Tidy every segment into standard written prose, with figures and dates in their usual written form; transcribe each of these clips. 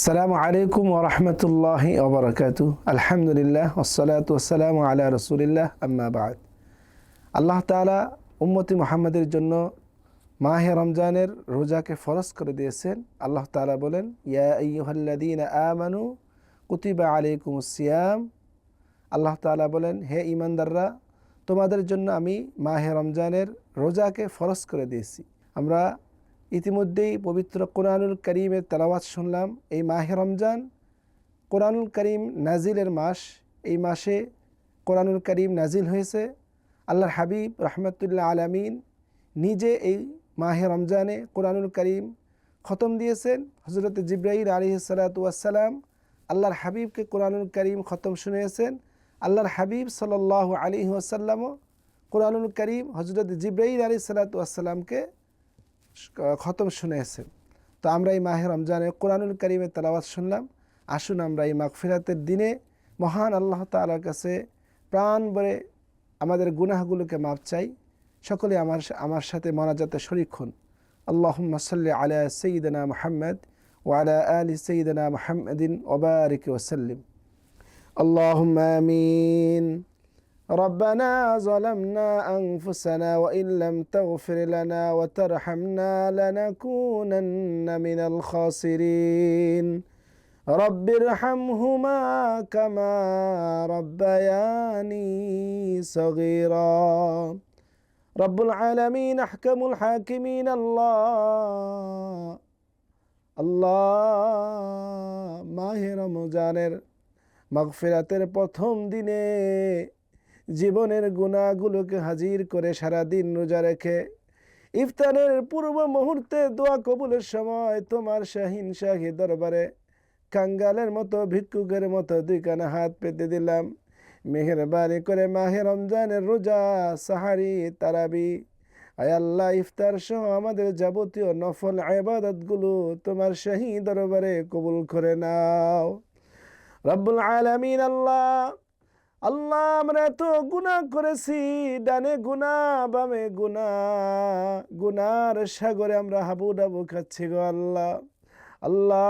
আসসালামু আলাইকুম ওয়া রাহমাতুল্লাহি ওয়া বারাকাতুহু। আলহামদুলিল্লাহ ওয়াসসালাতু ওয়াসসালামু আলা রাসূলিল্লাহ, আম্মা বা'দ। আল্লাহ তাআলা উম্মতি মুহাম্মাদের জন্য মাহে রমজানের রোজাকে ফরজ করে দিয়েছেন। আল্লাহ তাআলা বলেন, ইয়া আইয়ুহাল্লাযীনা আমানু কুতিবা আলাইকুমুস সিয়াম। আল্লাহ তাআলা বলেন, হে ঈমানদাররা, তোমাদের জন্য আমি মাহে রমজানের রোজাকে ফরজ করে দিয়েছি। আমরা ইতিমধ্যেই পবিত্র কোরআনুল কারীমের তেলাওয়াত শুনলাম। এই মাহে রমজান কোরআনুল কারীম নাজিলের মাস। এই মাসে কোরআনুল কারীম নাজিল হয়েছে। আল্লাহর হাবিব রাহমাতুল্লাহ আলামিন নিজে এই মাহে রমজানে কোরআনুল কারীম খতম দিয়েছেন। হযরত জিবরাইল আলাইহিস সালাতু ওয়াস সালাম আল্লাহর হাবিবকে কোরআনুল কারীম খতম শুনিয়েছেন। আল্লাহর হাবিব সাল্লাল্লাহু আলাইহি ওয়াসাল্লামও কোরআনুল কারীম হযরত জিবরাইল আলাইহিস সালাতু ওয়াস সালামকে খতম শুনিয়েছেন। তো আমরা এই মাহে রমজানে কোরআনুল কারীমের তেলাওয়াত শুনলাম। আসুন আমরা এই মাগফিরাতের দিনে মহান আল্লাহ তাআলার কাছে প্রাণ ভরে আমাদের গুনাহগুলোকে মাপ চাই। সকলে আমার সাথে মোনাজাতে শরীক হন। আল্লাহুম্মা সাল্লি আলা সাইয়্যিদিনা মুহাম্মদ ওয়া আলা আলি সাইয়্যিদিনা মুহাম্মাদিন ওয়া বারিক ওয়া সাল্লিম। আল্লাহুম্মা আমিন। ربنا ظلمنا أنفسنا وإن لم تغفر لنا وترحمنا لنكونن من الخاسرين رب ارحمهما كما ربياني صغيرا رب العالمين أحكم الحاكمين الله মাহে রমজানের মাগফিরাতের প্রথম দিনে জীবনের গুনাহগুলোকে হাজির করে সারাদিন রোজা রেখে ইফতারের পূর্ব মুহূর্তে দোয়া কবুলের সময় তোমার শাহিন শাহী দরবারে কাঙ্গালের মতো ভিক্ষুকের মতো দুইখানা হাত পেতে দিলাম। মেহেরবানি করে মাহে রমজানের রোজা, সাহারি, তারাবি, আয় আল্লাহ ইফতার সহ আমাদের যাবতীয় নফল ইবাদতগুলো তোমার শাহী দরবারে কবুল করে নাও। রব্বুল আলামিন আল্লাহ আমরা এত গুনাহ করেছি, ডানে গুনাহ বামে গুনার সাগরে আমরা হাবুডাবু খাচ্ছি গো আল্লাহ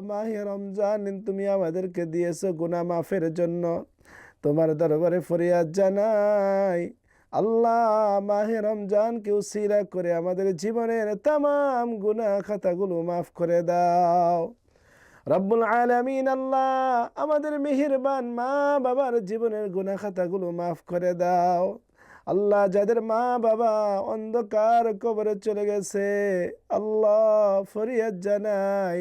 মাহে রমজান তুমি আমাদেরকে দিয়েছো গুনাহ মাফের জন্য। তোমার দরবারে ফরিয়াদ জানাই আল্লাহ, মাহে রমজানকে উসিলা করে আমাদের জীবনের তামাম গুনাহ খাতাগুলো মাফ করে দাও। রব্বুল আলামিন আল্লাহ আমাদের মেহেরবান মা বাবার জীবনের গুনাহ খাতাগুলো মাফ করে দাও। আল্লাহ যাদের মা বাবা অন্ধকার কবরে চলে গেছে, আল্লাহ ফরিয়াদ জানাই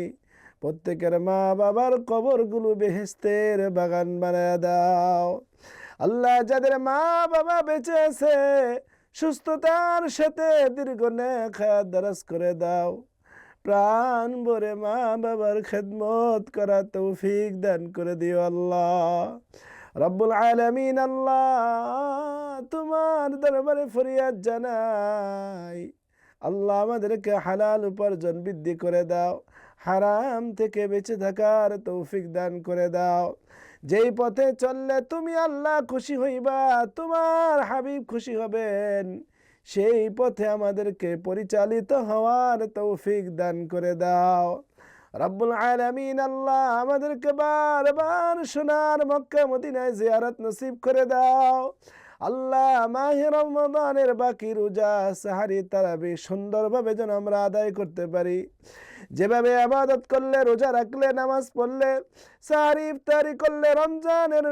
প্রত্যেকের মা বাবার কবরগুলো বেহেশতের বাগান বানায় দাও। আল্লাহ যাদের মা বাবা বেঁচে আছে, সুস্থতার সাথে দীর্ঘ নেক হায়াত দারাজ করে দাও। প্রাণ ভরে মা বাবার খেদমত করা তৌফিক দান করে দিও আল্লাহ। রব্বুল আলামিন আল্লাহ তোমার দরবারে ফরিয়াদ জানাই আল্লাহ আমাদেরকে হালাল উপার্জন বৃদ্ধি করে দাও, হারাম থেকে বেঁচে থাকার তৌফিক দান করে দাও। যেই পথে চললে তুমি আল্লাহ খুশি হইবা, তোমার হাবিব খুশি হবেন, সেই পথে আমাদেরকে পরিচালিত হওয়ার তৌফিক দান করে দাও। রব্বুল আলামিন আল্লাহ আমাদেরকে বারবার সোনার মক্কা মদিনায় জিয়ারত নসিব করে দাও। আল্লাহ মাহে রমজানের বাকি রোজা, সাহারি, তারাবি সুন্দরভাবে যেন আমরা আদায় করতে পারি। যেভাবে ইবাদত করলে, রোজা রাখলে, নামাজ পড়লে, সাহারি ইফতারি করলে রমজানের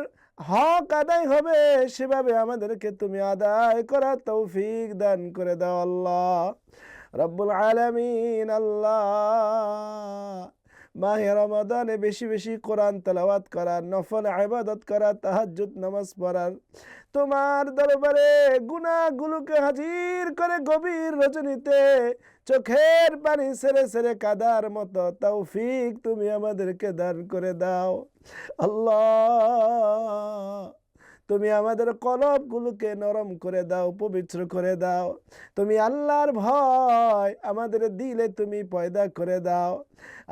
হক আদায় হবে, সেভাবে আমাদেরকে তুমি আদায় করার তৌফিক দান করে দাও আল্লাহ। রব্বুল আলামিন আল্লাহ মাহে রমাদানে বেশি বেশি কোরআন তেলাওয়াত করার, নফল ইবাদত করার, তাহাজ্জুদ নামাজ পড়ার, তোমার দরবারে গুনাহগুলোকে হাজির করে গভীর রজনীতে চোখের পানি ছেড়ে ছেড়ে কাদার মতো তৌফিক তুমি আমাদেরকে দান করে দাও আল্লাহ। তুমি আমাদের কলবগুলোকে নরম করে দাও, পবিত্র করে দাও। তুমি আল্লাহর ভয় আমাদের দিলে তুমি পয়দা করে দাও।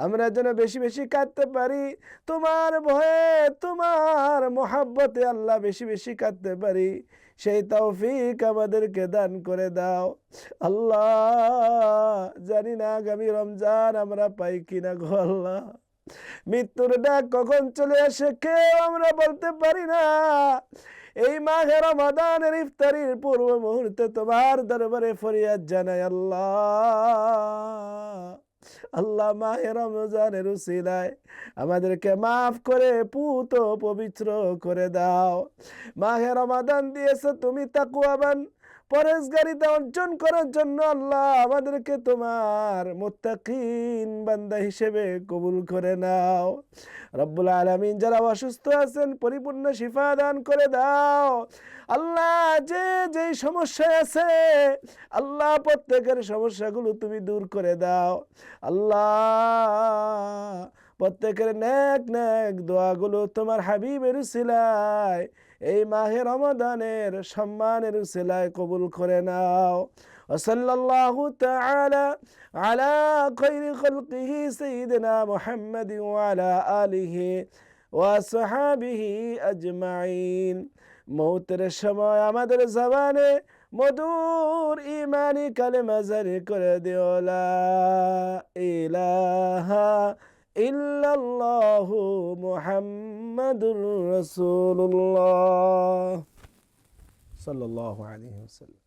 আমরা যেন বেশি বেশি কাঁদতে পারি তোমার ভয়ে, তোমার মহাব্বতে আল্লাহ বেশি বেশি কাঁদতে পারি, সেই তৌফিক আমাদেরকে দান করে দাও আল্লাহ। জানি না আগামী রমজান আমরা পাই কিনা গো আল্লাহ। মৃত্যুর ডাক কখন চলে আসে কেউ আমরা বলতে পারি না। এই মাহে রমাদানের ইফতারির পূর্ব মুহূর্তে তোমার দরবারে ফরিয়াদ জানাই আল্লাহ। আল্লাহ মাহে রমজানের উসিলায় আমাদেরকে মাফ করে পুত পবিত্র করে দাও। মাহে রমাদান দিয়েছো তুমি তাকওয়াবান পরেজগারিতা অর্জন করার জন্য আল্লাহ আমাদেরকে তোমার মুত্তাকিন বান্দা হিসেবে কবুল করে নাও। রব্বুল আলামিন যারা অসুস্থ আছেন পরিপূর্ণ শিফা দান করে দাও। আল্লাহ যে যেই সমস্যায় আছে আল্লাহ প্রত্যেকের সমস্যাগুলো তুমি দূর করে দাও। আল্লাহ প্রত্যেকের নেক নেক দোয়াগুলো তোমার হাবিবের উসিলায় এই মাহে রমাদানের সম্মানের উসিলায় কবুল করে নাও। ওয়াসাল্লাল্লাহু তাআলা আলা খায়রি খালকিহি সাইয়্যিদিনা মুহাম্মাদিন ওয়া আলা আলিহি ওয়া সাহাবিহি আজমাইন। মৌতের সময় আমাদের জবানে মধুর ইমানি কালেমা জারি করে দিও লা ইলাহা ইল্লাল্লাহু মুহাম্মাদুর রাসূলুল্লাহ সাল্লাল্লাহু আলাইহি ওয়াসাল্লাম।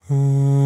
Hmm.